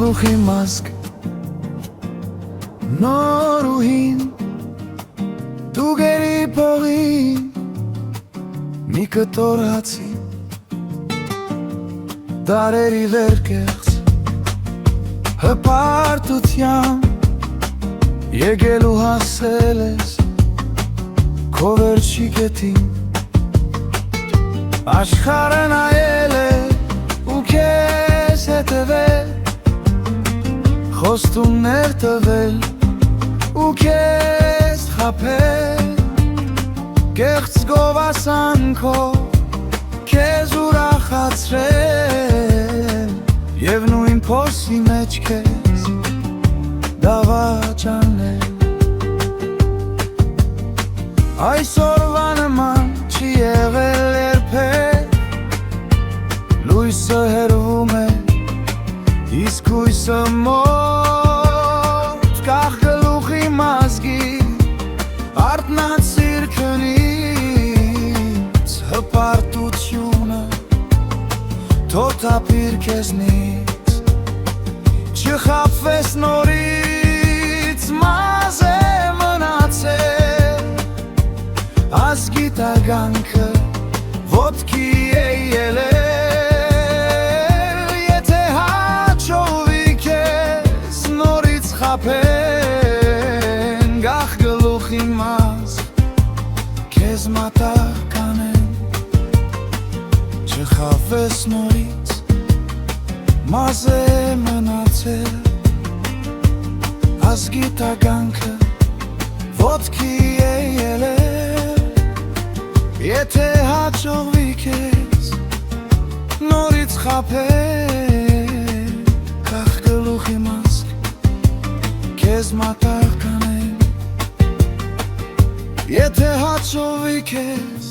գլուխի մազկ նոր ու հին դու գերի փողին մի կտոր հացի դարերի վերկեղծ հպարտության եկել ու հասել ես քո վերջի կետին աշխարհը նայել է ու քեզ հետևել խոստումներ տվել ու քեզ խաբել կեղծ գովասանքով քեզ ուրախացրել և նույն փոսի մեջ քեզ դավաճանել այսօրվա նման չի եղել երբեք լույսը հեռվում է իսկ հույսը մոտ կախ գլուխի մազգի արթնացիր քնից հպարտությունը թոթափիր քեզնից չխաբվես նորից մազ է մնացել ազգի տագանքը ոտքի է ելել եթե հաջողվի քեզ նորից խաբեն գախ գլուխի մազ քեզ մատաղ կանեն չխաբվես նորից մազ է մնացել ազգի տագանքը ոտքի է ելել եթե հաջողվի քեզ նորից խաբեն գախ գլուխի մազ քեզ մատաղ կանեն եթե հաջողվի քեզ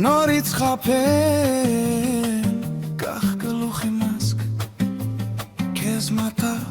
նորից խաբեն գախ գլուխի մազ քեզ մատաղ